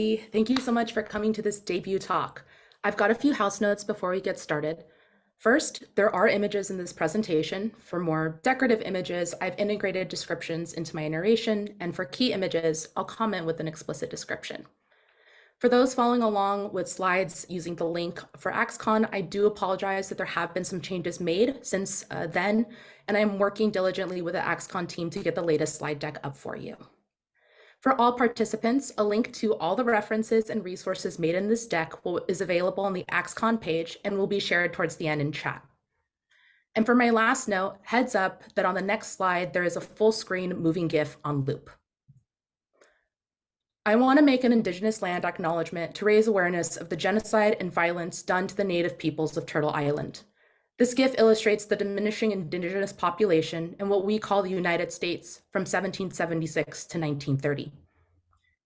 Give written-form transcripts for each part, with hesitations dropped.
Thank you so much for coming to this debut talk. I've got a few house notes before we get started. First, there are images in this presentation. For more decorative images, I've integrated descriptions into my narration, and for key images, I'll comment with an explicit description. For those following along with slides using the link for AxCon, I do apologize that there have been some changes made since then, and I'm working diligently with the AxCon team to get the latest slide deck up for you. For all participants, a link to all the references and resources made in this deck is available on the AxCon page and will be shared towards the end in chat. And for my last note, heads up that on the next slide, there is a full screen moving GIF on loop. I want to make an Indigenous land acknowledgement to raise awareness of the genocide and violence done to the Native peoples of Turtle Island. This GIF illustrates the diminishing Indigenous population in what we call the United States from 1776 to 1930.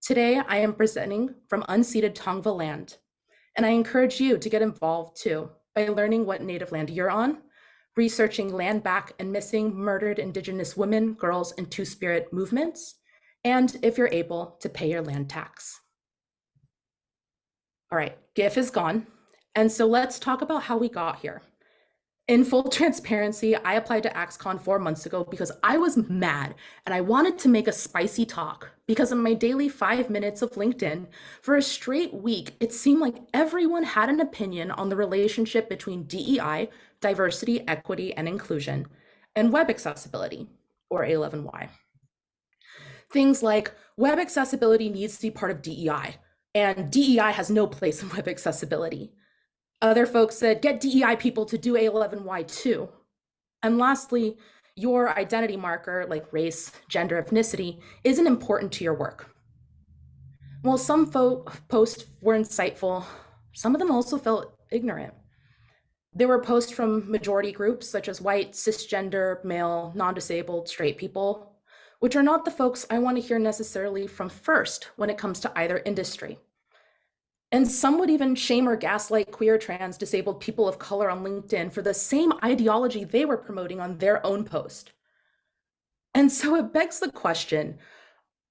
Today, I am presenting from unceded Tongva land, and I encourage you to get involved too by learning what Native land you're on, researching land back and missing murdered Indigenous women, girls, and Two-Spirit movements, and if you're able to pay your land tax. All right, GIF is gone, and so let's talk about how we got here. In full transparency, I applied to AxCon 4 months ago because I was mad and I wanted to make a spicy talk because in my daily 5 minutes of LinkedIn, for a straight week, it seemed like everyone had an opinion on the relationship between DEI, diversity, equity, and inclusion, and web accessibility, or A11Y. Things like web accessibility needs to be part of DEI, and DEI has no place in web accessibility. Other folks said, get DEI people to do A11Y too. And lastly, your identity marker like race, gender, ethnicity isn't important to your work. While some posts were insightful, some of them also felt ignorant. There were posts from majority groups such as white, cisgender, male, non-disabled, straight people, which are not the folks I want to hear necessarily from first when it comes to either industry. And some would even shame or gaslight queer, trans, disabled people of color on LinkedIn for the same ideology they were promoting on their own post. And so it begs the question,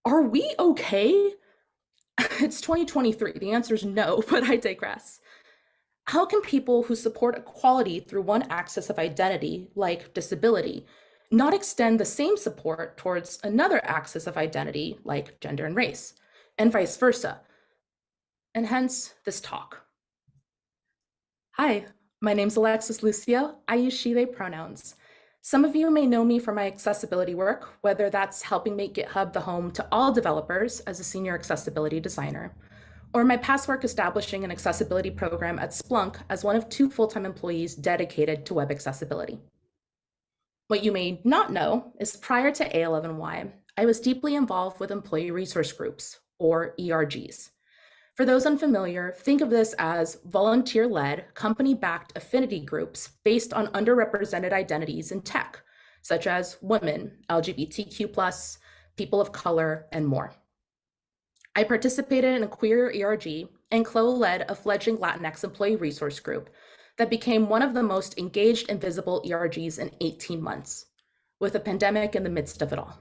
are we okay? It's 2023, the answer is no, but I digress. How can people who support equality through one axis of identity, like disability, not extend the same support towards another axis of identity, like gender and race, and vice versa? And hence this talk. Hi, my name's Alexis Lucio. I use she, they pronouns. Some of you may know me for my accessibility work, whether that's helping make GitHub the home to all developers as a senior accessibility designer, or my past work establishing an accessibility program at Splunk as one of 2 full-time employees dedicated to web accessibility. What you may not know is prior to A11Y, I was deeply involved with employee resource groups, or ERGs. For those unfamiliar, think of this as volunteer-led, company-backed affinity groups based on underrepresented identities in tech, such as women, LGBTQ+, people of color, and more. I participated in a queer ERG, and Chloe led a fledgling Latinx employee resource group that became one of the most engaged and visible ERGs in 18 months, with a pandemic in the midst of it all.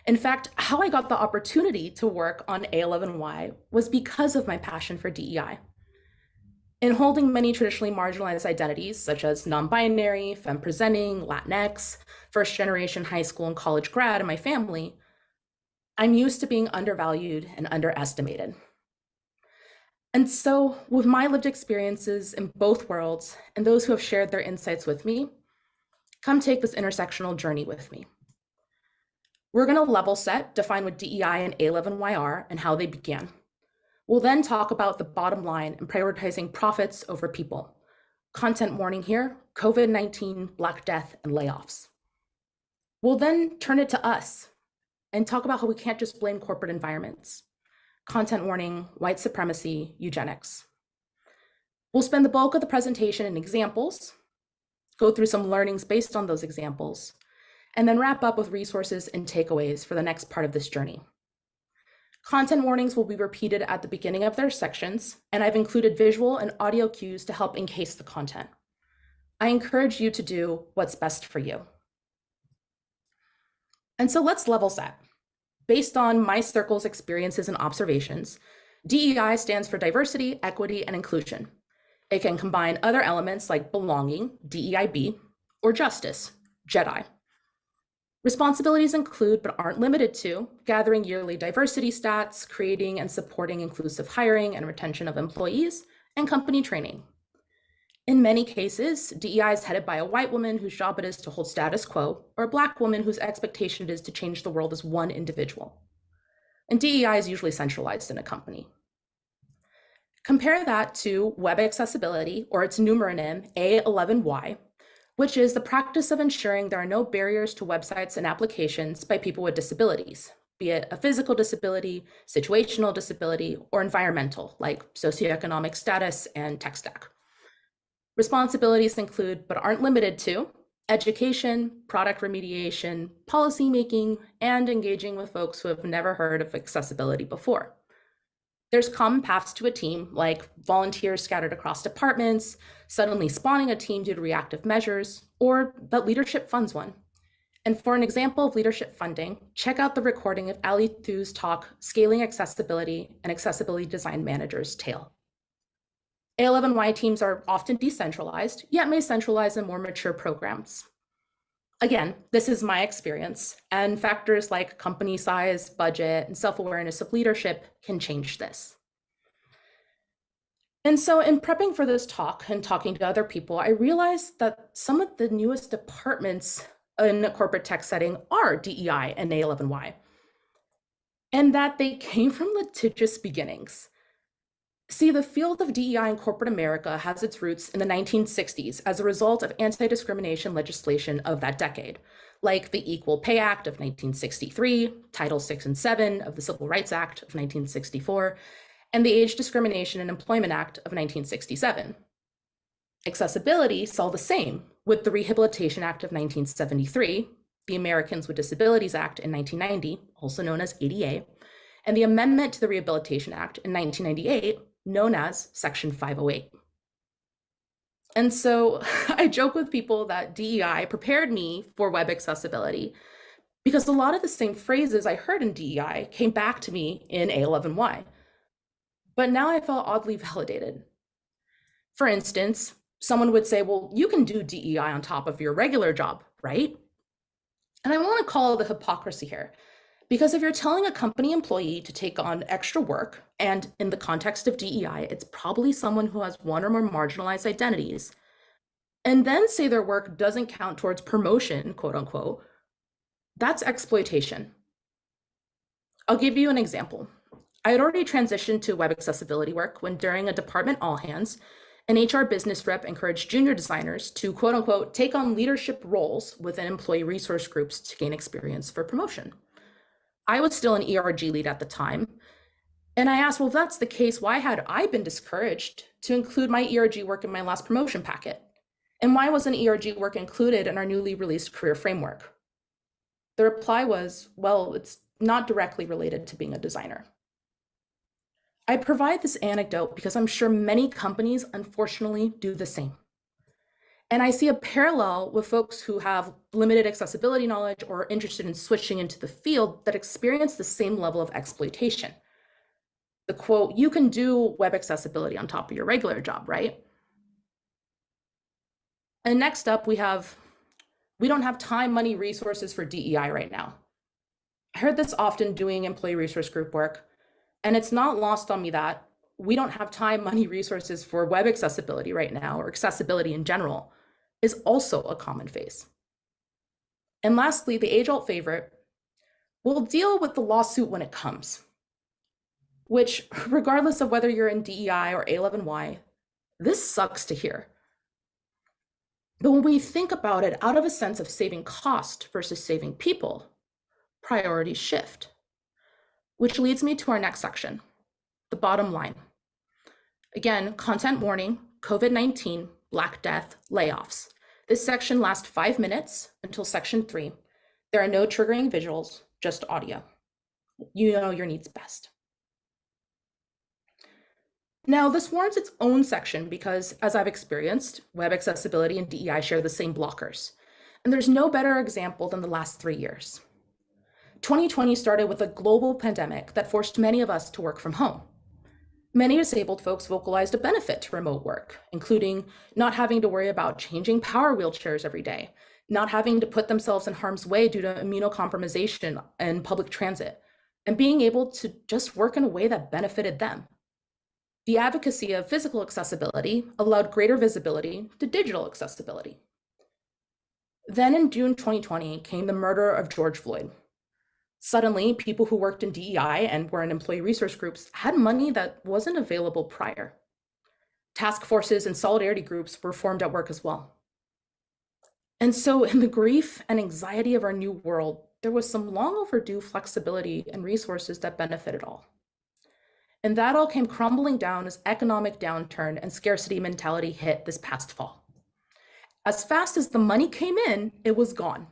In fact, how I got the opportunity to work on A11Y was because of my passion for DEI. In holding many traditionally marginalized identities, such as non-binary, femme-presenting, Latinx, first-generation high school and college grad in my family, I'm used to being undervalued and underestimated. And so, with my lived experiences in both worlds and those who have shared their insights with me, come take this intersectional journey with me. We're going to level set, define what DEI and A11Y are and how they began. We'll then talk about the bottom line and prioritizing profits over people. Content warning here, COVID-19, Black Death, and layoffs. We'll then turn it to us and talk about how we can't just blame corporate environments. Content warning, white supremacy, eugenics. We'll spend the bulk of the presentation in examples, go through some learnings based on those examples, and then wrap up with resources and takeaways for the next part of this journey. Content warnings will be repeated at the beginning of their sections, and I've included visual and audio cues to help encase the content. I encourage you to do what's best for you. And so let's level set. Based on my circle's experiences and observations, DEI stands for diversity, equity, and inclusion. It can combine other elements like belonging, DEIB, or justice, JEDI. Responsibilities include, but aren't limited to, gathering yearly diversity stats, creating and supporting inclusive hiring and retention of employees, and company training. In many cases, DEI is headed by a white woman whose job it is to hold status quo, or a Black woman whose expectation it is to change the world as one individual. And DEI is usually centralized in a company. Compare that to web accessibility, or its numeronym A11Y, which is the practice of ensuring there are no barriers to websites and applications by people with disabilities, be it a physical disability, situational disability, or environmental, like socioeconomic status and tech stack. Responsibilities include, but aren't limited to, education, product remediation, policymaking, and engaging with folks who have never heard of accessibility before. There's common paths to a team, like volunteers scattered across departments, suddenly spawning a team due to reactive measures, or that leadership funds one. And for an example of leadership funding, check out the recording of Ali Thu's talk, Scaling Accessibility and Accessibility Design Manager's Tale. A11Y teams are often decentralized, yet may centralize in more mature programs. Again, this is my experience, and factors like company size, budget, and self-awareness of leadership can change this. And so in prepping for this talk and talking to other people, I realized that some of the newest departments in a corporate tech setting are DEI and A11Y, and that they came from litigious beginnings. See, the field of DEI in corporate America has its roots in the 1960s as a result of anti-discrimination legislation of that decade, like the Equal Pay Act of 1963, Title VI and VII of the Civil Rights Act of 1964, and the Age Discrimination and Employment Act of 1967. Accessibility saw the same with the Rehabilitation Act of 1973, the Americans with Disabilities Act in 1990, also known as ADA, and the amendment to the Rehabilitation Act in 1998, known as Section 508. And so I joke with people that DEI prepared me for web accessibility because a lot of the same phrases I heard in DEI came back to me in A11Y. But now I felt oddly validated. For instance, someone would say, well, you can do DEI on top of your regular job, right? And I want to call the hypocrisy here. Because if you're telling a company employee to take on extra work, and in the context of DEI, it's probably someone who has one or more marginalized identities, and then say their work doesn't count towards promotion, quote unquote, that's exploitation. I'll give you an example. I had already transitioned to web accessibility work when during a department all hands, an HR business rep encouraged junior designers to, quote unquote, take on leadership roles within employee resource groups to gain experience for promotion. I was still an ERG lead at the time. And I asked, well, if that's the case, why had I been discouraged to include my ERG work in my last promotion packet? And why wasn't ERG work included in our newly released career framework? The reply was, well, it's not directly related to being a designer. I provide this anecdote because I'm sure many companies, unfortunately, do the same. And I see a parallel with folks who have limited accessibility knowledge or are interested in switching into the field that experience the same level of exploitation. The quote, you can do web accessibility on top of your regular job, right? And next up, we don't have time, money, resources for DEI right now. I heard this often doing employee resource group work, and it's not lost on me that we don't have time, money, resources for web accessibility right now, or accessibility in general, is also a common phase. And lastly, the age-old favorite, we'll deal with the lawsuit when it comes, which, regardless of whether you're in DEI or A11Y, this sucks to hear. But when we think about it out of a sense of saving cost versus saving people, priorities shift, which leads me to our next section, the bottom line. Again, content warning, COVID-19, Black Death, layoffs. This section lasts 5 minutes until section 3. There are no triggering visuals, just audio. You know your needs best. Now, this warrants its own section because, as I've experienced, web accessibility and DEI share the same blockers. And there's no better example than the last 3 years. 2020 started with a global pandemic that forced many of us to work from home. Many disabled folks vocalized a benefit to remote work, including not having to worry about changing power wheelchairs every day, not having to put themselves in harm's way due to immunocompromisation and public transit, and being able to just work in a way that benefited them. The advocacy of physical accessibility allowed greater visibility to digital accessibility. Then in June 2020 came the murder of George Floyd. Suddenly, people who worked in DEI and were in employee resource groups had money that wasn't available prior. Task forces and solidarity groups were formed at work as well. And so in the grief and anxiety of our new world, there was some long overdue flexibility and resources that benefited all. And that all came crumbling down as economic downturn and scarcity mentality hit this past fall. As fast as the money came in, it was gone.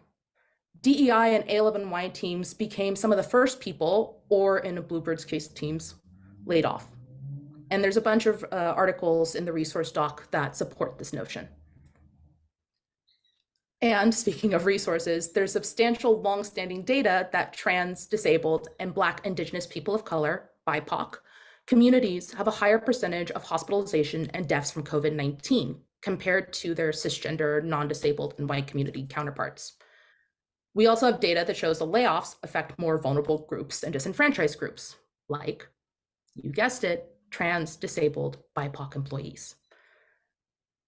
DEI and A11Y teams became some of the first people, or in a Bluebird's case, teams, laid off. And there's a bunch of articles in the resource doc that support this notion. And speaking of resources, there's substantial longstanding data that trans, disabled, and Black, Indigenous people of color, BIPOC, communities have a higher percentage of hospitalization and deaths from COVID-19 compared to their cisgender, non-disabled, and white community counterparts. We also have data that shows the layoffs affect more vulnerable groups and disenfranchised groups, like, you guessed it, trans, disabled, BIPOC employees.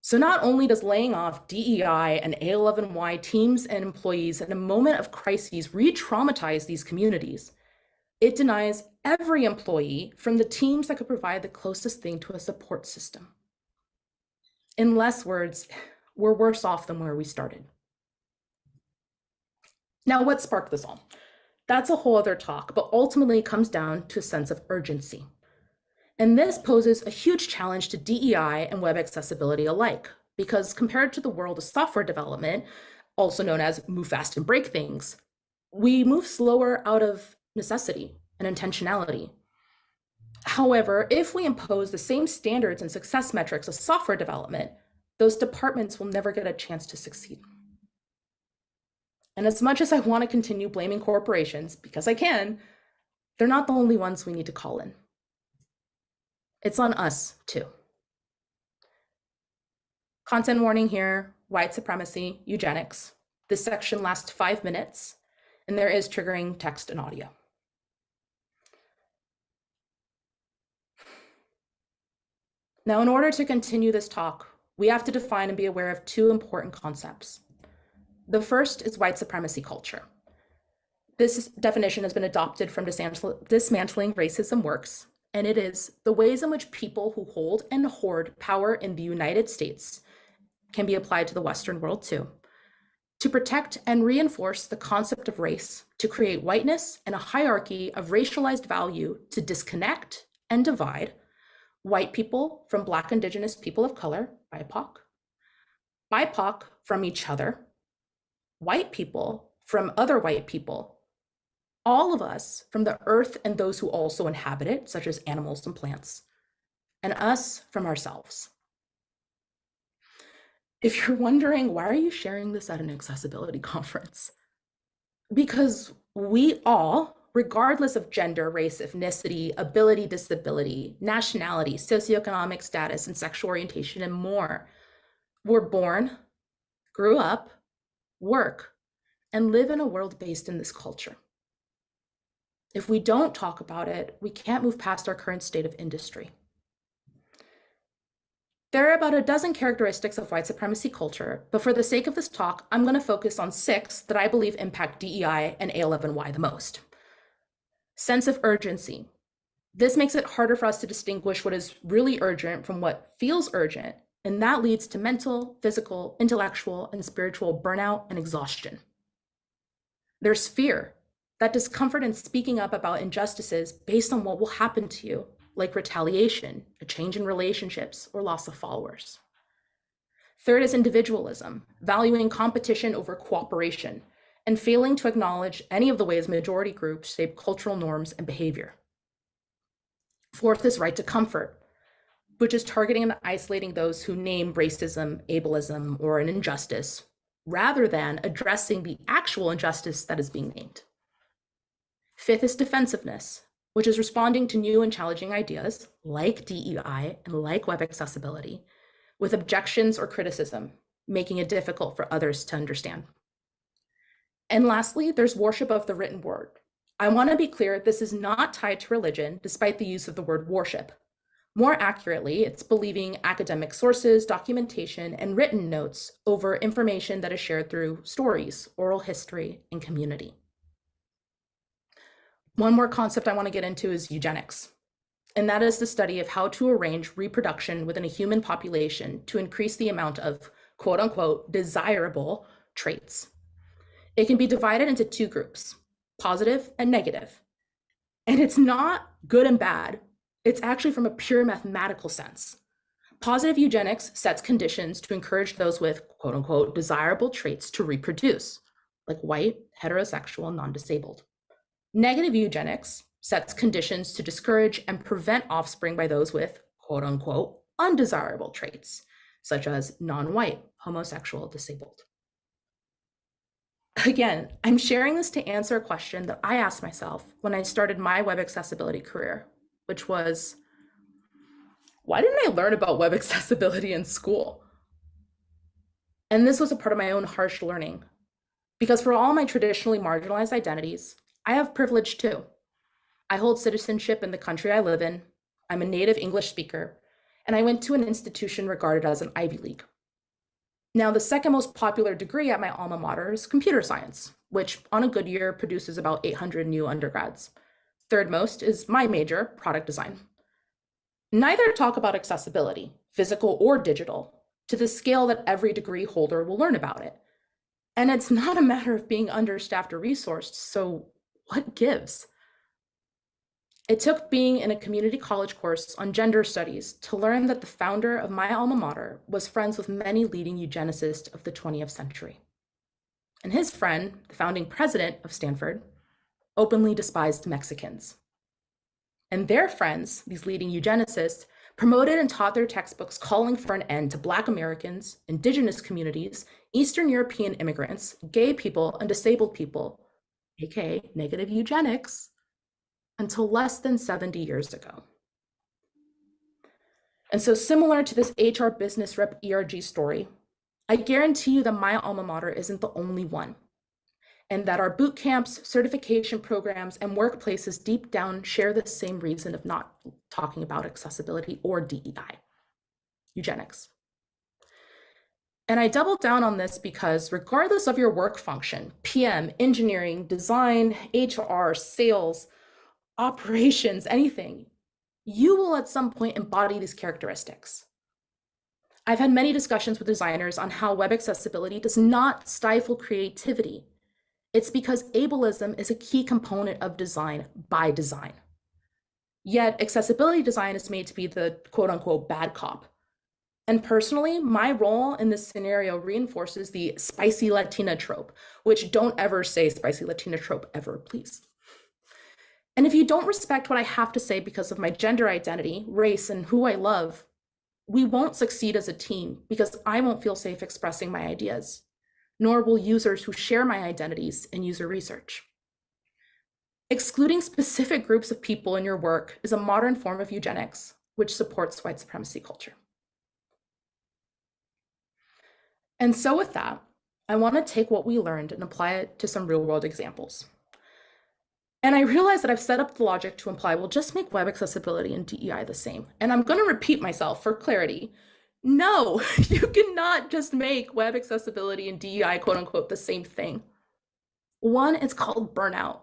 So not only does laying off DEI and A11Y teams and employees in a moment of crises re-traumatize these communities, it denies every employee from the teams that could provide the closest thing to a support system. In less words, we're worse off than where we started. Now, what sparked this all? That's a whole other talk, but ultimately it comes down to a sense of urgency. And this poses a huge challenge to DEI and web accessibility alike, because compared to the world of software development, also known as move fast and break things, we move slower out of necessity and intentionality. However, if we impose the same standards and success metrics as software development, those departments will never get a chance to succeed. And as much as I want to continue blaming corporations, because I can, they're not the only ones we need to call in. It's on us too. Content warning here, white supremacy, eugenics. This section lasts 5 minutes, and there is triggering text and audio. Now, in order to continue this talk, we have to define and be aware of two important concepts. The first is white supremacy culture. This definition has been adopted from Dismantling Racism Works, and it is the ways in which people who hold and hoard power in the United States can be applied to the Western world too, to protect and reinforce the concept of race, to create whiteness and a hierarchy of racialized value to disconnect and divide white people from Black, Indigenous people of color, BIPOC, BIPOC from each other, white people from other white people, all of us from the earth and those who also inhabit it, such as animals and plants, and us from ourselves. If you're wondering, why are you sharing this at an accessibility conference? Because we all, regardless of gender, race, ethnicity, ability, disability, nationality, socioeconomic status, and sexual orientation, and more, were born, grew up, work, and live in a world based in this culture. If we don't talk about it, we can't move past our current state of industry. There are about a dozen characteristics of white supremacy culture, but for the sake of this talk, I'm going to focus on 6 that I believe impact DEI and A11Y the most. Sense of urgency. This makes it harder for us to distinguish what is really urgent from what feels urgent, and that leads to mental, physical, intellectual, and spiritual burnout and exhaustion. There's fear, that discomfort in speaking up about injustices based on what will happen to you, like retaliation, a change in relationships, or loss of followers. Third is individualism, valuing competition over cooperation, and failing to acknowledge any of the ways majority groups shape cultural norms and behavior. Fourth is right to comfort, which is targeting and isolating those who name racism, ableism, or an injustice, rather than addressing the actual injustice that is being named. Fifth is defensiveness, which is responding to new and challenging ideas like DEI and like web accessibility with objections or criticism, making it difficult for others to understand. And lastly, there's worship of the written word. I want to be clear, this is not tied to religion, despite the use of the word worship. More accurately, it's believing academic sources, documentation, and written notes over information that is shared through stories, oral history, and community. One more concept I want to get into is eugenics, and that is the study of how to arrange reproduction within a human population to increase the amount of quote unquote desirable traits. It can be divided into two groups, positive and negative. And it's not good and bad. It's actually from a pure mathematical sense. Positive eugenics sets conditions to encourage those with quote unquote desirable traits to reproduce, like white, heterosexual, non-disabled. Negative eugenics sets conditions to discourage and prevent offspring by those with quote unquote undesirable traits, such as non-white, homosexual, disabled. Again, I'm sharing this to answer a question that I asked myself when I started my web accessibility career, which was, why didn't I learn about web accessibility in school? And this was a part of my own harsh learning, because for all my traditionally marginalized identities, I have privilege too. I hold citizenship in the country I live in. I'm a native English speaker, and I went to an institution regarded as an Ivy League. Now, the second most popular degree at my alma mater is computer science, which on a good year produces about 800 new undergrads. Third most is my major, product design. Neither talk about accessibility, physical or digital, to the scale that every degree holder will learn about it. And it's not a matter of being understaffed or resourced, so what gives? It took being in a community college course on gender studies to learn that the founder of my alma mater was friends with many leading eugenicists of the 20th century. And his friend, the founding president of Stanford, openly despised Mexicans. And their friends, these leading eugenicists, promoted and taught their textbooks calling for an end to Black Americans, indigenous communities, Eastern European immigrants, gay people, and disabled people, aka negative eugenics, until less than 70 years ago. And so similar to this HR business rep ERG story, I guarantee you that my alma mater isn't the only one, and that our boot camps, certification programs, and workplaces deep down share the same reason of not talking about accessibility or DEI, eugenics. And I doubled down on this because regardless of your work function, PM, engineering, design, HR, sales, operations, anything, you will at some point embody these characteristics. I've had many discussions with designers on how web accessibility does not stifle creativity. It's because ableism is a key component of design by design. Yet accessibility design is made to be the quote unquote bad cop. And personally, my role in this scenario reinforces the spicy Latina trope, which don't ever say spicy Latina trope ever, please. And if you don't respect what I have to say because of my gender identity, race, and who I love, we won't succeed as a team because I won't feel safe expressing my ideas, nor will users who share my identities in user research. Excluding specific groups of people in your work is a modern form of eugenics, which supports white supremacy culture. And so with that, I want to take what we learned and apply it to some real-world examples. And I realize that I've set up the logic to imply, well, just make web accessibility and DEI the same. And I'm going to repeat myself for clarity. No, you cannot just make web accessibility and DEI, quote unquote, the same thing. One, it's called burnout.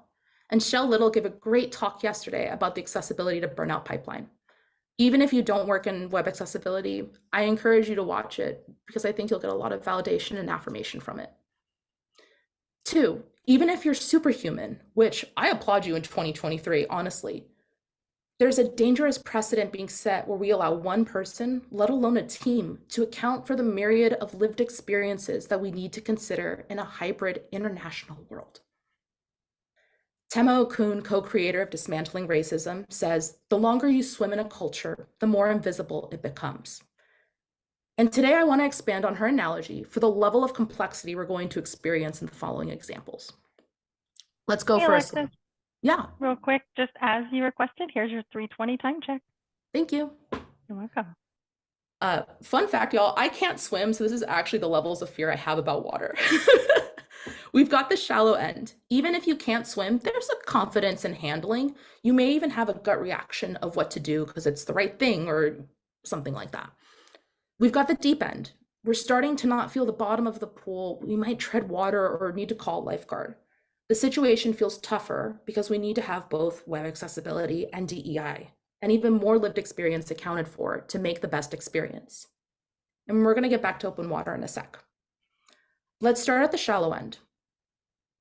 And Shell Little gave a great talk yesterday about the accessibility to burnout pipeline. Even if you don't work in web accessibility, I encourage you to watch it because I think you'll get a lot of validation and affirmation from it. Two, even if you're superhuman, which I applaud you in 2023, honestly, there's a dangerous precedent being set where we allow one person, let alone a team, to account for the myriad of lived experiences that we need to consider in a hybrid international world. Tema Okun, co-creator of Dismantling Racism, says, the longer you swim in a culture, the more invisible it becomes. And today I want to expand on her analogy for the level of complexity we're going to experience in the following examples. Let's go Hey, first. Alexis. Yeah, Real quick, just as you requested, here's your 3:20 time check. thank you. You're welcome. Fun fact, y'all, I can't swim, so this is actually the levels of fear I have about water. We've got the shallow end. Even if you can't swim, there's a confidence in handling. You may even have a gut reaction of what to do because it's the right thing or something like that. We've got the deep end. We're starting to not feel the bottom of the pool. We might tread water or need to call a lifeguard. The situation feels tougher because we need to have both web accessibility and DEI, and even more lived experience accounted for to make the best experience. And we're going to get back to open water in a sec. Let's start at the shallow end.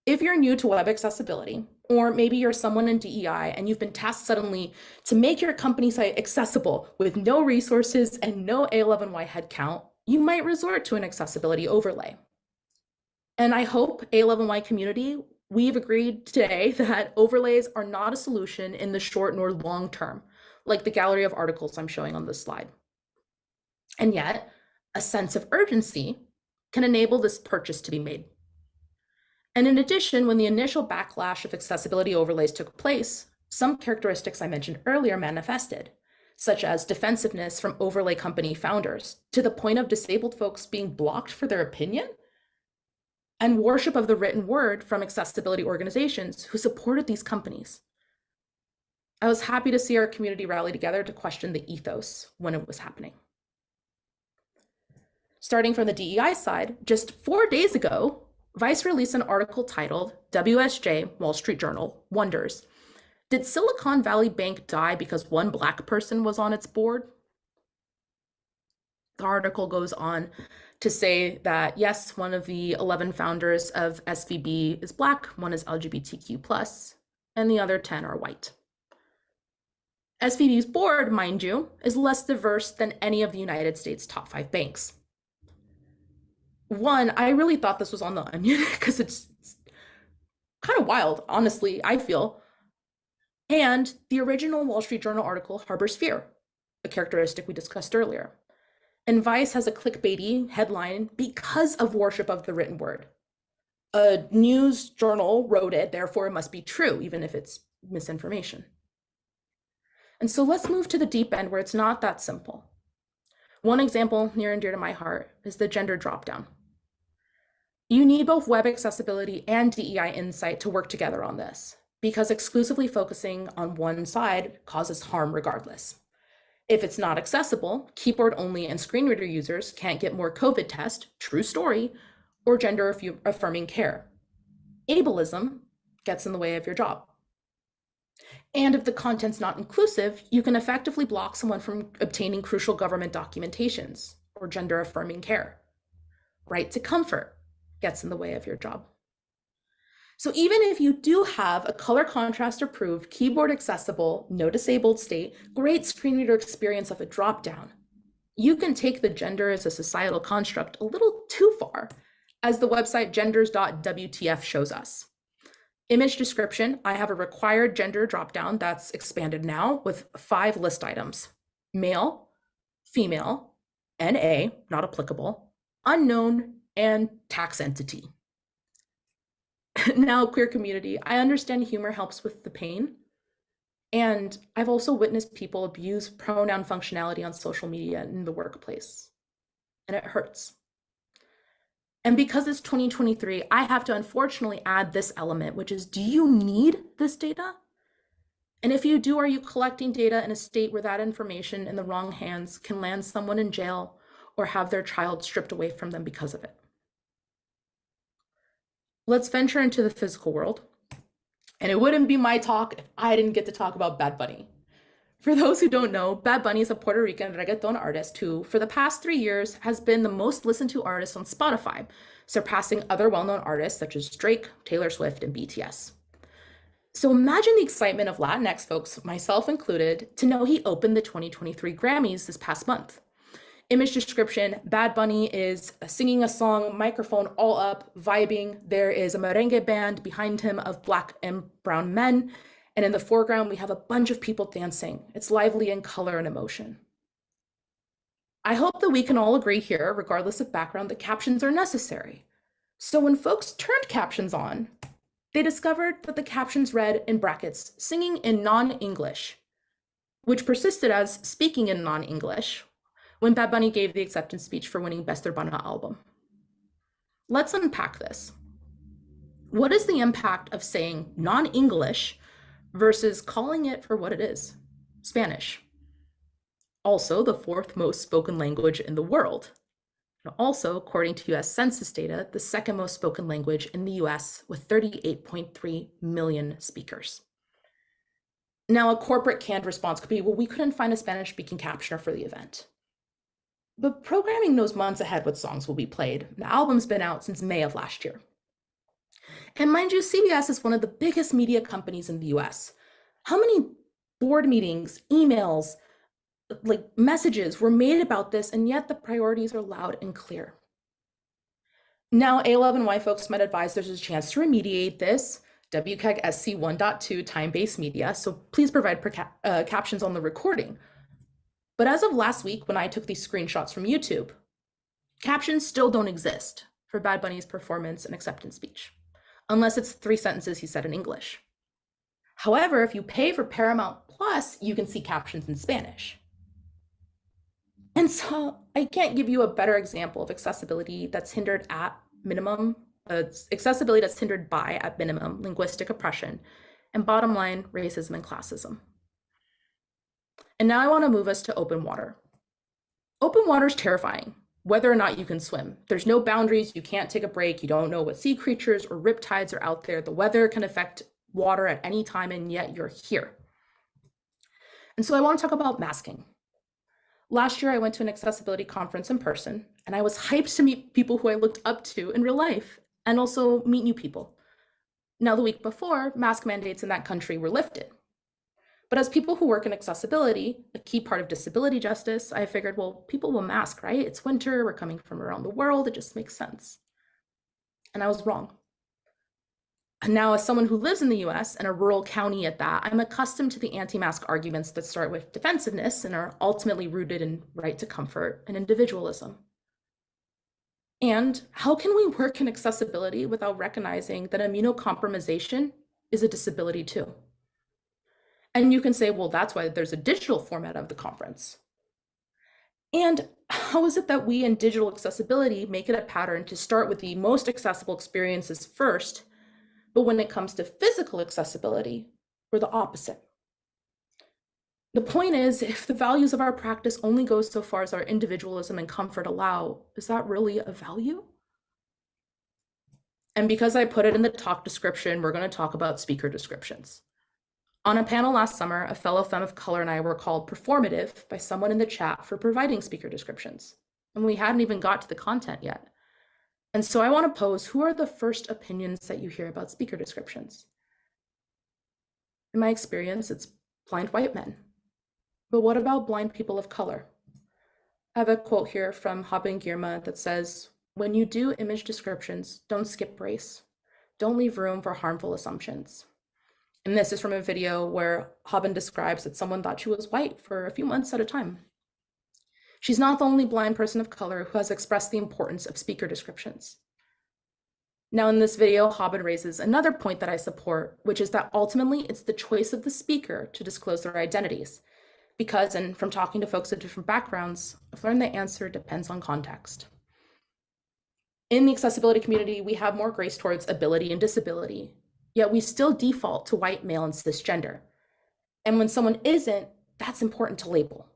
If you're new to web accessibility, or maybe you're someone in DEI and you've been tasked suddenly to make your company site accessible with no resources and no A11Y headcount, you might resort to an accessibility overlay. And I hope A11Y community, we've agreed today that overlays are not a solution in the short nor long term, like the gallery of articles I'm showing on this slide. And yet, a sense of urgency can enable this purchase to be made. And in addition, when the initial backlash of accessibility overlays took place, some characteristics I mentioned earlier manifested, such as defensiveness from overlay company founders to the point of disabled folks being blocked for their opinion, and worship of the written word from accessibility organizations who supported these companies. I was happy to see our community rally together to question the ethos when it was happening. Starting from the DEI side, just 4 days ago, Vice released an article titled WSJ Wall Street Journal Wonders, did Silicon Valley Bank die because one Black person was on its board? The article goes on to say that, yes, one of the 11 founders of SVB is Black, one is LGBTQ+, and the other 10 are white. SVB's board, mind you, is less diverse than any of the United States' top 5 banks. One, I really thought this was on the Onion because it's kind of wild, honestly, I feel. And the original Wall Street Journal article harbors fear, a characteristic we discussed earlier. And Vice has a clickbaity headline because of worship of the written word. A news journal wrote it, therefore it must be true, even if it's misinformation. And so let's move to the deep end where it's not that simple. One example near and dear to my heart is the gender dropdown. You need both web accessibility and DEI insight to work together on this, because exclusively focusing on one side causes harm regardless. If it's not accessible, keyboard only and screen reader users can't get more COVID test, true story, or gender affirming care. Ableism gets in the way of your job. And if the content's not inclusive, you can effectively block someone from obtaining crucial government documentations or gender affirming care. Right to comfort gets in the way of your job. So even if you do have a color contrast approved, keyboard accessible, no disabled state, great screen reader experience of a dropdown, you can take the gender as a societal construct a little too far, as the website genders.wtf shows us. Image description, I have a required gender dropdown that's expanded now with 5 list items: male, female, NA, not applicable, unknown, and tax entity. Now, queer community, I understand humor helps with the pain. And I've also witnessed people abuse pronoun functionality on social media and in the workplace. And it hurts. And because it's 2023, I have to unfortunately add this element, which is, do you need this data? And if you do, are you collecting data in a state where that information in the wrong hands can land someone in jail or have their child stripped away from them because of it? Let's venture into the physical world. And it wouldn't be my talk if I didn't get to talk about Bad Bunny. For those who don't know, Bad Bunny is a Puerto Rican reggaeton artist who, for the past 3 years, has been the most listened to artist on Spotify, surpassing other well-known artists such as Drake, Taylor Swift, and BTS. So imagine the excitement of Latinx folks, myself included, to know he opened the 2023 Grammys this past month. Image description, Bad Bunny is singing a song, microphone all up, vibing. There is a merengue band behind him of Black and brown men. And in the foreground, we have a bunch of people dancing. It's lively in color and emotion. I hope that we can all agree here, regardless of background, that captions are necessary. So when folks turned captions on, they discovered that the captions read in brackets, singing in non-English, which persisted as speaking in non-English when Bad Bunny gave the acceptance speech for winning Best Urbana Album. Let's unpack this. What is the impact of saying non-English versus calling it for what it is, Spanish? Also the fourth most spoken language in the world. And also, according to US Census data, the second most spoken language in the US with 38.3 million speakers. Now, a corporate canned response could be, well, we couldn't find a Spanish-speaking captioner for the event. But programming knows months ahead what songs will be played. The album's been out since May of last year. And mind you, CBS is one of the biggest media companies in the US. How many board meetings, emails, messages were made about this, and yet the priorities are loud and clear. Now, A11 and Y folks might advise there's a chance to remediate this, WCAG SC 1.2 time-based media, so please provide captions on the recording. But as of last week, when I took these screenshots from YouTube, captions still don't exist for Bad Bunny's performance and acceptance speech, unless it's 3 sentences he said in English. However, if you pay for Paramount Plus, you can see captions in Spanish. And so I can't give you a better example of accessibility that's hindered at minimum, accessibility that's hindered by, at minimum, linguistic oppression, and bottom line, racism and classism. And now I want to move us to open water. Open water is terrifying, whether or not you can swim. There's no boundaries, you can't take a break, you don't know what sea creatures or riptides are out there. The weather can affect water at any time, and yet you're here. And so I want to talk about masking. Last year, I went to an accessibility conference in person, and I was hyped to meet people who I looked up to in real life, and also meet new people. Now, the week before, mask mandates in that country were lifted. But as people who work in accessibility, a key part of disability justice, I figured, well, people will mask, right? It's winter, we're coming from around the world, it just makes sense. And I was wrong. And now, as someone who lives in the US and a rural county at that, I'm accustomed to the anti-mask arguments that start with defensiveness and are ultimately rooted in right to comfort and individualism. And how can we work in accessibility without recognizing that immunocompromisation is a disability too? And you can say, well, that's why there's a digital format of the conference. And how is it that we in digital accessibility make it a pattern to start with the most accessible experiences first, but when it comes to physical accessibility, we're the opposite? The point is, if the values of our practice only go so far as our individualism and comfort allow, is that really a value? And because I put it in the talk description, we're going to talk about speaker descriptions. On a panel last summer, a fellow femme of color and I were called performative by someone in the chat for providing speaker descriptions, and we hadn't even got to the content yet. And so I want to pose, who are the first opinions that you hear about speaker descriptions? In my experience, it's blind white men. But what about blind people of color? I have a quote here from Haben Girma that says, when you do image descriptions, don't skip race. Don't leave room for harmful assumptions. And this is from a video where Haben describes that someone thought she was white for a few months at a time. She's not the only blind person of color who has expressed the importance of speaker descriptions. Now in this video, Haben raises another point that I support, which is that ultimately it's the choice of the speaker to disclose their identities. Because, and from talking to folks of different backgrounds, I've learned the answer depends on context. In the accessibility community, we have more grace towards ability and disability, yet we still default to white, male, and cisgender. And when someone isn't, that's important to label.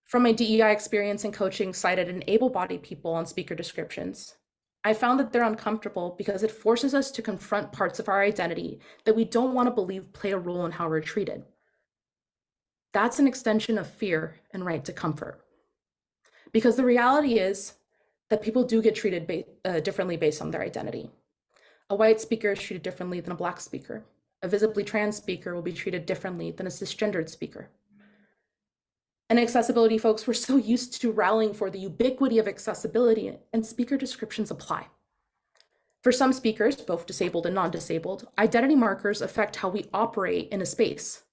From my DEI experience in coaching sighted and able-bodied people on speaker descriptions, I found that they're uncomfortable because it forces us to confront parts of our identity that we don't want to believe play a role in how we're treated. That's an extension of fear and right to comfort. Because the reality is that people do get treated differently based on their identity. A white speaker is treated differently than a Black speaker. A visibly trans speaker will be treated differently than a cisgendered speaker. And accessibility folks, we're so used to rallying for the ubiquity of accessibility, and speaker descriptions apply. For some speakers, both disabled and non-disabled, identity markers affect how we operate in a space.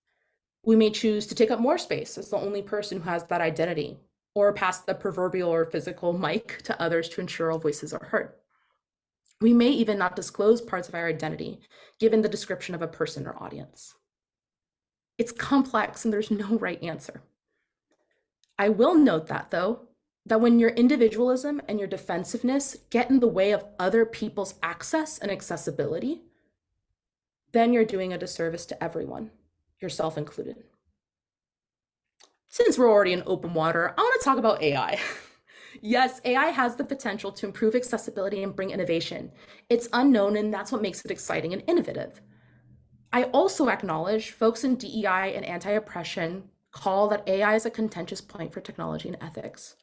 We may choose to take up more space as the only person who has that identity, or pass the proverbial or physical mic to others to ensure all voices are heard. We may even not disclose parts of our identity, given the description of a person or audience. It's complex and there's no right answer. I will note that though, that when your individualism and your defensiveness get in the way of other people's access and accessibility, then you're doing a disservice to everyone, yourself included. Since we're already in open water, I want to talk about AI. Yes, AI has the potential to improve accessibility and bring innovation. It's unknown, and that's what makes it exciting and innovative. I also acknowledge folks in DEI and anti-oppression call that AI is a contentious point for technology and ethics,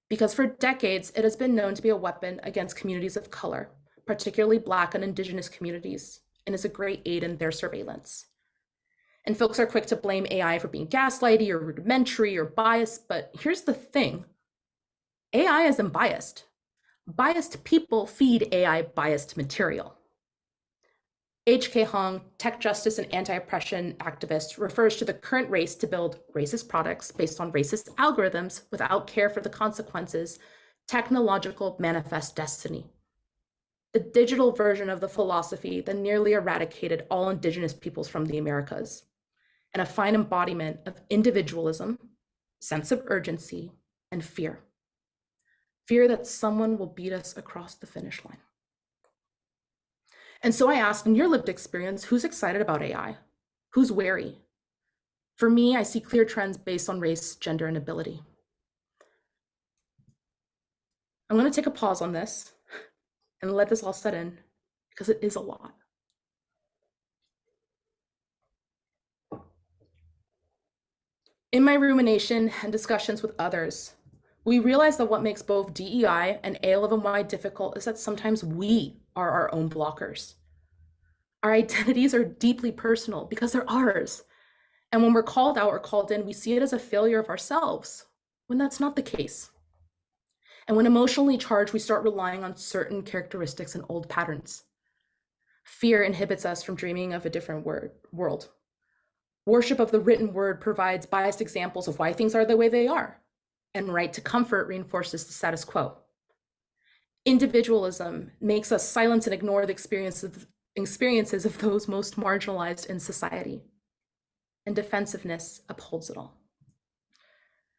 because for decades, it has been known to be a weapon against communities of color, particularly Black and Indigenous communities, and is a great aid in their surveillance. And folks are quick to blame AI for being gaslighty or rudimentary or biased, but here's the thing. AI isn't biased. Biased people feed AI biased material. H.K. Hong, tech justice and anti-oppression activist, refers to the current race to build racist products based on racist algorithms without care for the consequences, technological manifest destiny. The digital version of the philosophy that nearly eradicated all Indigenous peoples from the Americas, and a fine embodiment of individualism, sense of urgency, and fear. Fear that someone will beat us across the finish line. And so I asked, in your lived experience, who's excited about AI? Who's wary? For me, I see clear trends based on race, gender, and ability. I'm going to take a pause on this and let this all set in, because it is a lot. In my rumination and discussions with others, we realize that what makes both DEI and A11Y difficult is that sometimes we are our own blockers. Our identities are deeply personal because they're ours. And when we're called out or called in, we see it as a failure of ourselves, when that's not the case. And when emotionally charged, we start relying on certain characteristics and old patterns. Fear inhibits us from dreaming of a different world. Worship of the written word provides biased examples of why things are the way they are. And right to comfort reinforces the status quo. Individualism makes us silence and ignore the experiences of those most marginalized in society. And defensiveness upholds it all.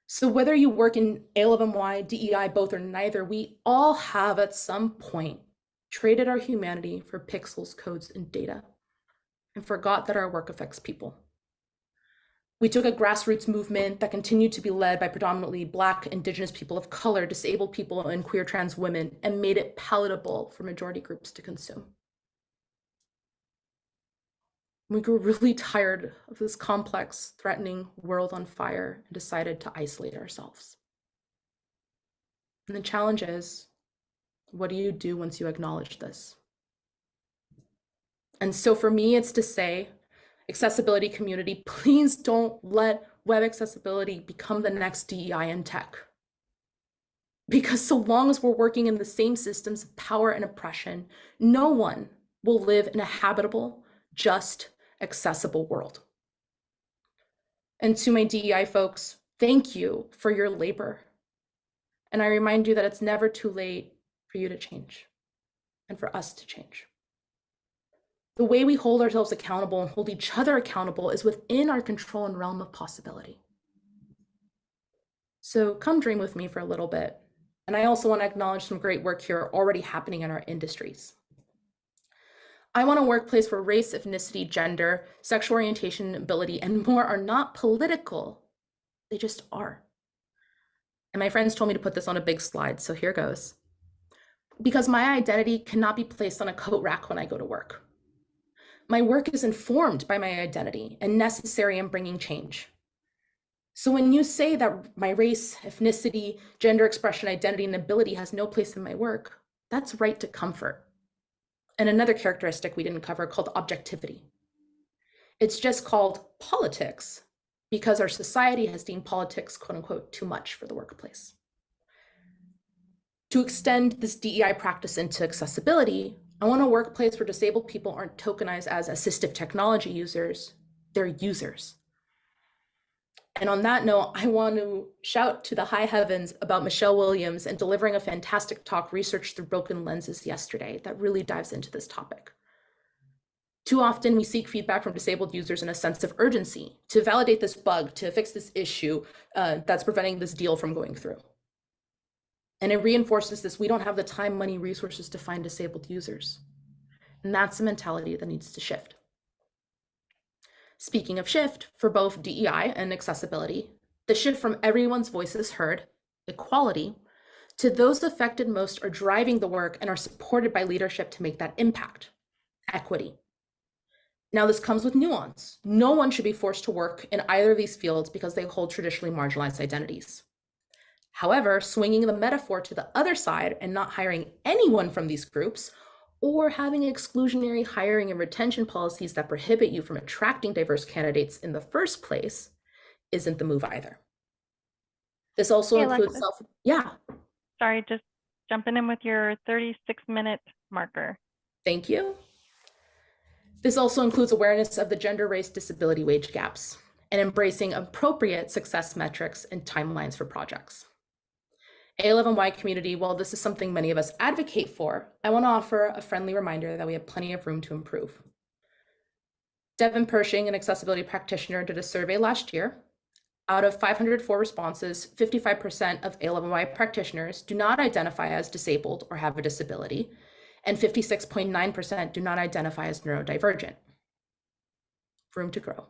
So whether you work in A11Y, DEI, both or neither, we all have at some point traded our humanity for pixels, codes, and data, and forgot that our work affects people. We took a grassroots movement that continued to be led by predominantly Black, Indigenous people of color, disabled people, and queer trans women, and made it palatable for majority groups to consume. We grew really tired of this complex, threatening world on fire and decided to isolate ourselves. And the challenge is, what do you do once you acknowledge this? And so for me, it's to say, accessibility community, please don't let web accessibility become the next DEI in tech. Because so long as we're working in the same systems of power and oppression, no one will live in a habitable, just, accessible world. And to my DEI folks, thank you for your labor. And I remind you that it's never too late for you to change and for us to change. The way we hold ourselves accountable and hold each other accountable is within our control and realm of possibility. So come dream with me for a little bit. And I also want to acknowledge some great work here already happening in our industries. I want a workplace where race, ethnicity, gender, sexual orientation, ability, and more are not political. They just are. And my friends told me to put this on a big slide, so here goes. Because my identity cannot be placed on a coat rack when I go to work. My work is informed by my identity and necessary in bringing change. So when you say that my race, ethnicity, gender expression, identity, and ability has no place in my work, that's right to comfort. And another characteristic we didn't cover called objectivity. It's just called politics because our society has deemed politics, quote unquote, too much for the workplace. To extend this DEI practice into accessibility, I want a workplace where disabled people aren't tokenized as assistive technology users, they're users. And on that note, I want to shout to the high heavens about Michelle Williams and delivering a fantastic talk, Research Through Broken Lenses, yesterday that really dives into this topic. Too often we seek feedback from disabled users in a sense of urgency to validate this bug, to fix this issue that's preventing this deal from going through. And it reinforces this: we don't have the time, money, resources to find disabled users. And that's a mentality that needs to shift. Speaking of shift, for both DEI and accessibility, the shift from everyone's voices heard, equality, to those affected most are driving the work and are supported by leadership to make that impact, equity. Now, this comes with nuance. No one should be forced to work in either of these fields because they hold traditionally marginalized identities. However, swinging the metaphor to the other side and not hiring anyone from these groups, or having exclusionary hiring and retention policies that prohibit you from attracting diverse candidates in the first place, isn't the move either. This also includes Sorry, just jumping in with your 36-minute marker. Thank you. This also includes awareness of the gender, race, disability wage gaps and embracing appropriate success metrics and timelines for projects. A11Y community, while this is something many of us advocate for, I want to offer a friendly reminder that we have plenty of room to improve. Devin Pershing, an accessibility practitioner, did a survey last year. Out of 504 responses, 55% of A11Y practitioners do not identify as disabled or have a disability, and 56.9% do not identify as neurodivergent. Room to grow.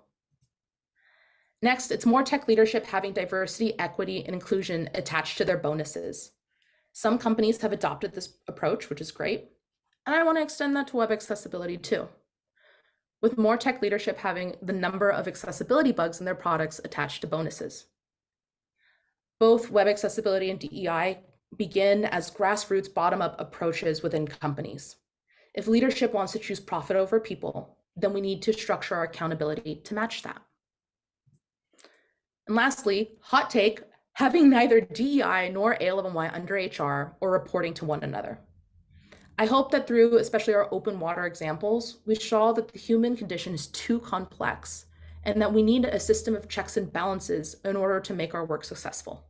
Next, it's more tech leadership having diversity, equity, and inclusion attached to their bonuses. Some companies have adopted this approach, which is great, and I want to extend that to web accessibility too, with more tech leadership having the number of accessibility bugs in their products attached to bonuses. Both web accessibility and DEI begin as grassroots bottom-up approaches within companies. If leadership wants to choose profit over people, then we need to structure our accountability to match that. And lastly, hot take, having neither DEI nor A11Y under HR or reporting to one another. I hope that through especially our open water examples, we show that the human condition is too complex and that we need a system of checks and balances in order to make our work successful.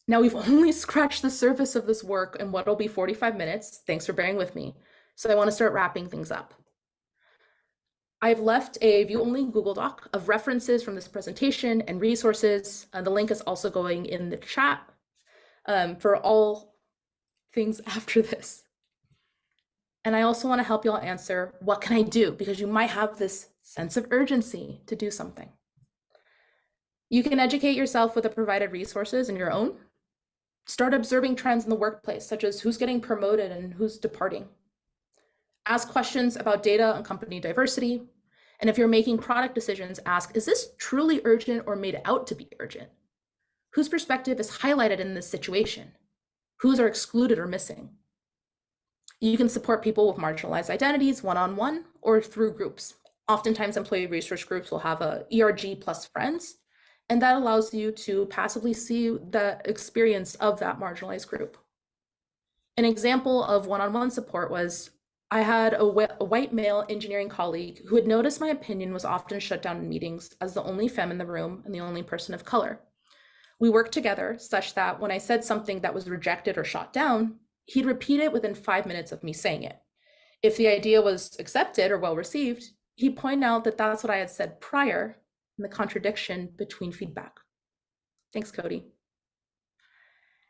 Now, we've only scratched the surface of this work in what will be 45 minutes. Thanks for bearing with me. So I want to start wrapping things up. I've left a view-only Google Doc of references from this presentation and resources. The link is also going in the chat for all things after this. And I also want to help you all answer, what can I do? Because you might have this sense of urgency to do something. You can educate yourself with the provided resources in your own. Start observing trends in the workplace, such as who's getting promoted and who's departing. Ask questions about data and company diversity. And if you're making product decisions, ask, is this truly urgent or made out to be urgent? Whose perspective is highlighted in this situation? Whose are excluded or missing? You can support people with marginalized identities one-on-one or through groups. Oftentimes, employee resource groups will have a ERG plus friends, and that allows you to passively see the experience of that marginalized group. An example of one-on-one support was, I had a white male engineering colleague who had noticed my opinion was often shut down in meetings as the only femme in the room and the only person of color. We worked together such that when I said something that was rejected or shot down, he'd repeat it within 5 minutes of me saying it. If the idea was accepted or well received, he'd point out that that's what I had said prior and the contradiction between feedback. Thanks, Cody.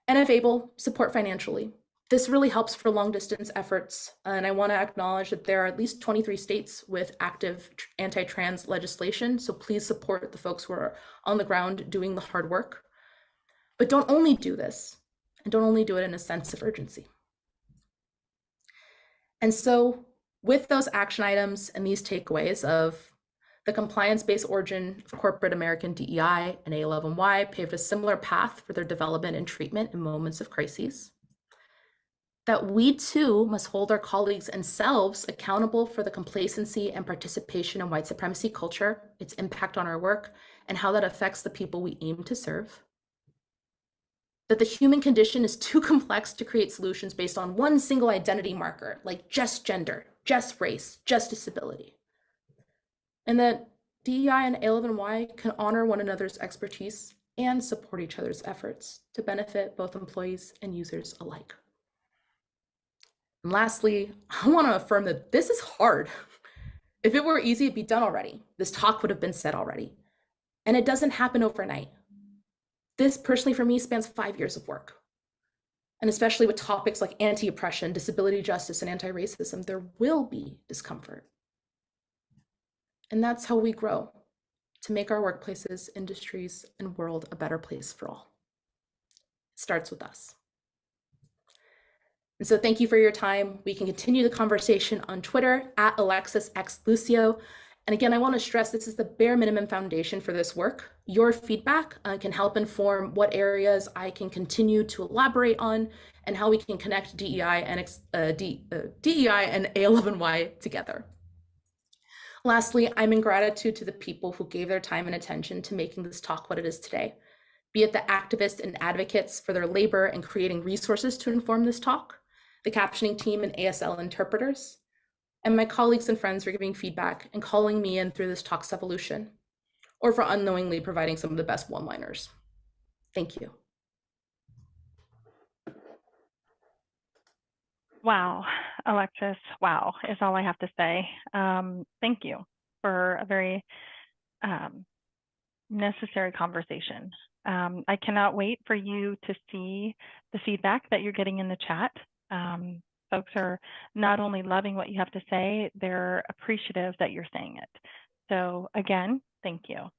And if able, support financially. This really helps for long distance efforts. And I want to acknowledge that there are at least 23 states with active anti-trans legislation. So please support the folks who are on the ground doing the hard work. But don't only do this, and don't only do it in a sense of urgency. And so with those action items and these takeaways of the compliance-based origin of corporate American DEI and A11Y paved a similar path for their development and treatment in moments of crises, that we too must hold our colleagues and selves accountable for the complacency and participation in white supremacy culture, its impact on our work, and how that affects the people we aim to serve. That the human condition is too complex to create solutions based on one single identity marker, like just gender, just race, just disability. And that DEI and A11Y can honor one another's expertise and support each other's efforts to benefit both employees and users alike. And lastly, I want to affirm that this is hard. If it were easy, it'd be done already. This talk would have been said already. And it doesn't happen overnight. This personally for me spans 5 years of work. And especially with topics like anti-oppression, disability justice, and anti-racism, there will be discomfort. And that's how we grow, to make our workplaces, industries, and world a better place for all. It starts with us. And so thank you for your time. We can continue the conversation on Twitter at Alexis Lucio. And again, I want to stress this is the bare minimum foundation for this work. Your feedback can help inform what areas I can continue to elaborate on and how we can connect DEI and A11Y together. Lastly, I'm in gratitude to the people who gave their time and attention to making this talk what it is today, be it the activists and advocates for their labor in creating resources to inform this talk, the captioning team and ASL interpreters, and my colleagues and friends for giving feedback and calling me in through this talk's evolution, or for unknowingly providing some of the best one-liners. Thank you. Wow, Alexis, wow, is all I have to say. Thank you for a very necessary conversation. I cannot wait for you to see the feedback that you're getting in the chat. Folks are not only loving what you have to say, they're appreciative that you're saying it. So again, thank you.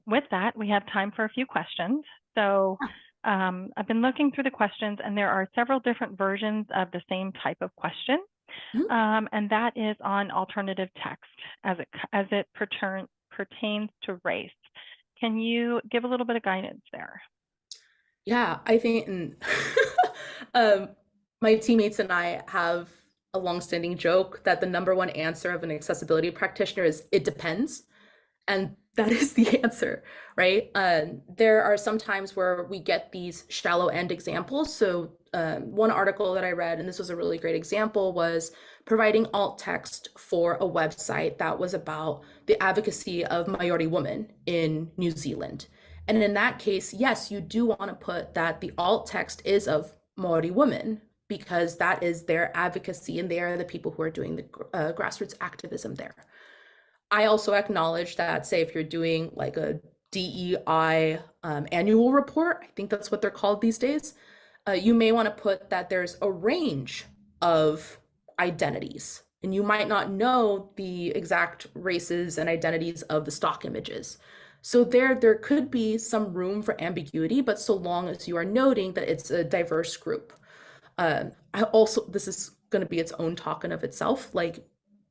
With that, we have time for a few questions. So I've been looking through the questions, and there are several different versions of the same type of question. And that is on alternative text as it pertains to race. Can you give a little bit of guidance there? Yeah, I think my teammates and I have a longstanding joke that the #1 answer of an accessibility practitioner is it depends. And that is the answer, right? There are some times where we get these shallow end examples. So one article that I read, and this was a really great example, was providing alt text for a website that was about the advocacy of Maori women in New Zealand. And in that case, yes, you do want to put that the alt text is of Maori women, because that is their advocacy and they are the people who are doing the grassroots activism there. I also acknowledge that, say, if you're doing like a DEI annual report, I think that's what they're called these days, you may want to put that there's a range of identities, and you might not know the exact races and identities of the stock images. So there could be some room for ambiguity, but so long as you are noting that it's a diverse group. This is going to be its own talk in of itself. Like,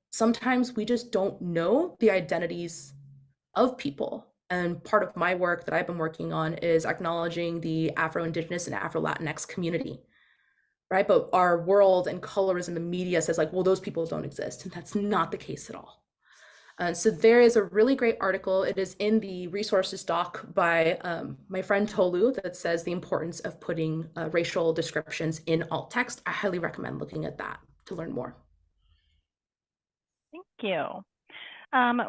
sometimes we just don't know the identities of people. And part of my work that I've been working on is acknowledging the Afro-Indigenous and Afro-Latinx community, right? But our world and colorism and media says like, well, those people don't exist. And that's not the case at all. So there is a really great article. It is in the resources doc by my friend Tolu that says the importance of putting racial descriptions in alt text. I highly recommend looking at that to learn more. Thank you.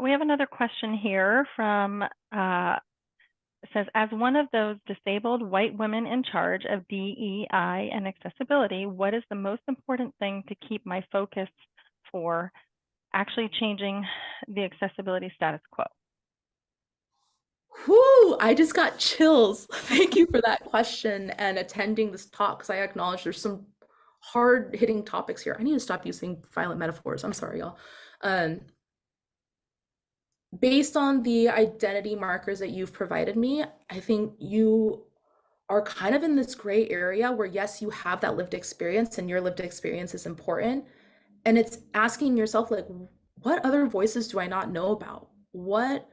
We have another question here from, it says, as one of those disabled white women in charge of DEI and accessibility, what is the most important thing to keep my focus for actually changing the accessibility status quo? Whoo, I just got chills. Thank you for that question and attending this talk, because I acknowledge there's some hard-hitting topics here. I need to stop using violent metaphors. I'm sorry, y'all. Based on the identity markers that you've provided me, I think you are kind of in this gray area where, yes, you have that lived experience and your lived experience is important. And it's asking yourself, like, what other voices do I not know about? What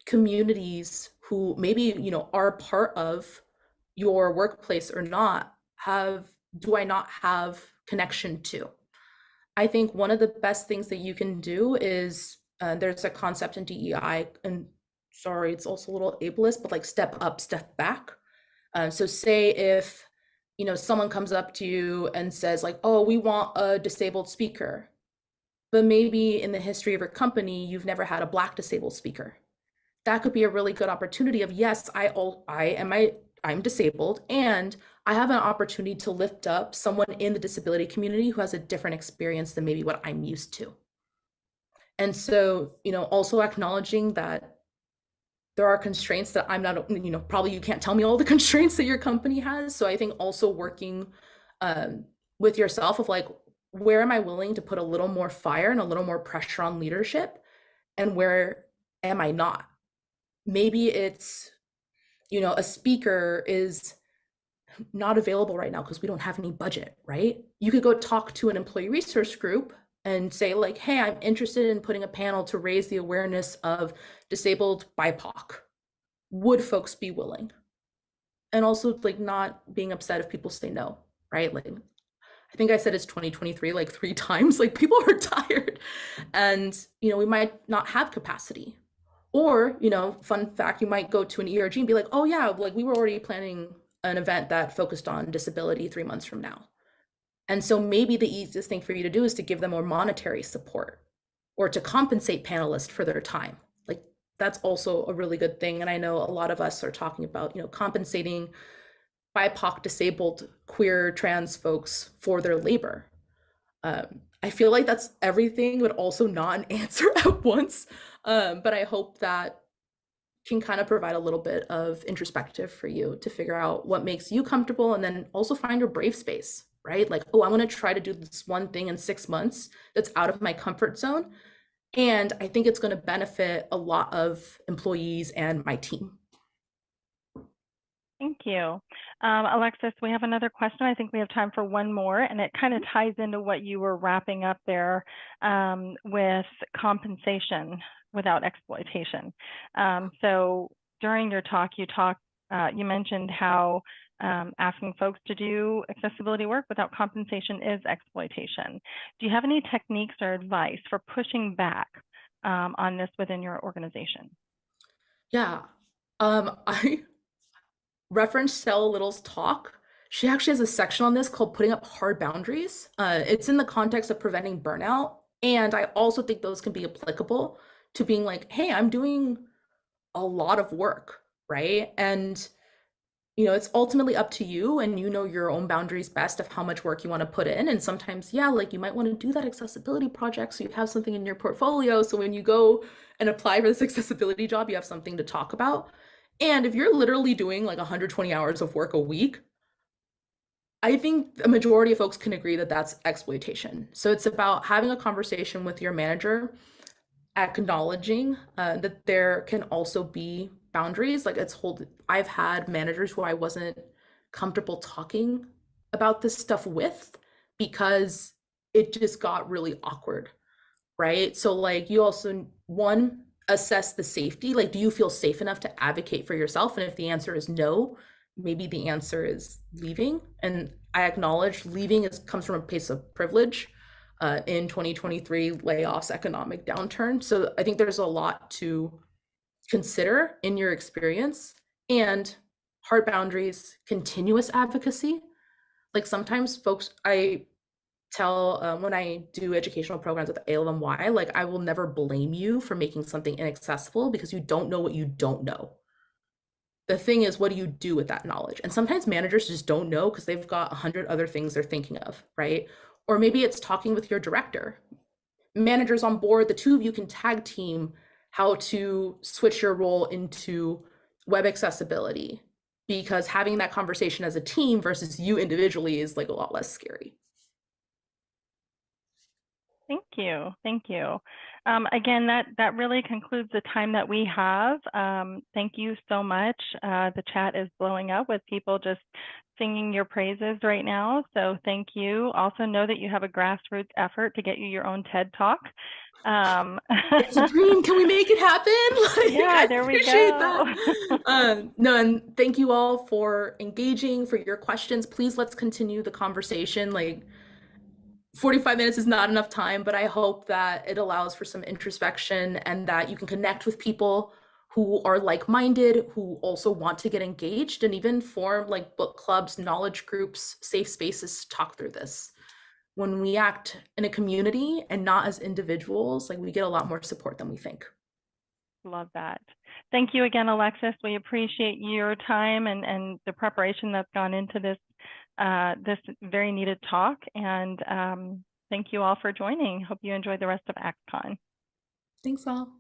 communities who maybe, you know, are part of your workplace or not do I not have connection to? I think one of the best things that you can do is there's a concept in DEI, and sorry, it's also a little ableist, but like step up, step back. So say if, you know, someone comes up to you and says like, oh, we want a disabled speaker. but maybe in the history of your company, you've never had a Black disabled speaker. That could be a really good opportunity of, yes, I'm disabled, and I have an opportunity to lift up someone in the disability community who has a different experience than maybe what I'm used to. And so, also acknowledging that there are constraints that I'm not, probably you can't tell me all the constraints that your company has. So I think also working with yourself of like, where am I willing to put a little more fire and a little more pressure on leadership, and where am I not? Maybe it's, a speaker is not available right now because we don't have any budget, right? You could go talk to an employee resource group and say like, hey, I'm interested in putting a panel to raise the awareness of disabled BIPOC. Would folks be willing? And also like not being upset if people say no, right? Like, I think I said it's 2023 like 3 times, like people are tired and, we might not have capacity. Or, fun fact, you might go to an ERG and be like, oh yeah, like we were already planning an event that focused on disability 3 months from now. And so maybe the easiest thing for you to do is to give them more monetary support or to compensate panelists for their time. Like that's also a really good thing. And I know a lot of us are talking about, compensating BIPOC, disabled, queer, trans folks for their labor. I feel like that's everything, but also not an answer at once. But I hope that can kind of provide a little bit of introspective for you to figure out what makes you comfortable, and then also find your brave space, right? Like, oh, I'm going to try to do this one thing in 6 months that's out of my comfort zone. And I think it's going to benefit a lot of employees and my team. Thank you. Alexis, we have another question. I think we have time for one more, and it kind of ties into what you were wrapping up there with compensation without exploitation. So during your talk, you mentioned how asking folks to do accessibility work without compensation is exploitation. Do you have any techniques or advice for pushing back on this within your organization? Yeah. I reference Stella Little's talk. She actually has a section on this called putting up hard boundaries. It's in the context of preventing burnout. And I also think those can be applicable to being like, hey, I'm doing a lot of work, right? And, it's ultimately up to you, and your own boundaries best of how much work you want to put in. And sometimes, yeah, like you might want to do that accessibility project so you have something in your portfolio. So when you go and apply for this accessibility job, you have something to talk about. And if you're literally doing like 120 hours of work a week, I think the majority of folks can agree that that's exploitation. So it's about having a conversation with your manager, acknowledging that there can also be boundaries. Like I've had managers who I wasn't comfortable talking about this stuff with because it just got really awkward, right? So like you also, one, assess the safety. Like, do you feel safe enough to advocate for yourself? And if the answer is no, maybe the answer is leaving. And I acknowledge leaving comes from a place of privilege in 2023 layoffs, economic downturn. So I think there's a lot to consider in your experience, and hard boundaries, continuous advocacy. Like sometimes folks, I tell when I do educational programs with ALMY, like I will never blame you for making something inaccessible because you don't know what you don't know. The thing is, what do you do with that knowledge? And sometimes managers just don't know because they've got 100 other things they're thinking of, right? Or maybe it's talking with your director. Managers on board, the two of you can tag team how to switch your role into web accessibility, because having that conversation as a team versus you individually is like a lot less scary. Thank you. Thank you. Again, that really concludes the time that we have. Thank you so much. The chat is blowing up with people just singing your praises right now. So thank you. Also know that you have a grassroots effort to get you your own TED Talk. It's a dream. Can we make it happen? Like, yeah, there we go. No, and thank you all for engaging, for your questions. Please, let's continue the conversation. Like 45 minutes is not enough time, but I hope that it allows for some introspection and that you can connect with people who are like-minded, who also want to get engaged, and even form like book clubs, knowledge groups, safe spaces to talk through this. when we act in a community and not as individuals, like we get a lot more support than we think. Love that. Thank you again, Alexis. We appreciate your time and the preparation that's gone into this this very needed talk. And thank you all for joining. Hope you enjoy the rest of AxCon. Thanks all.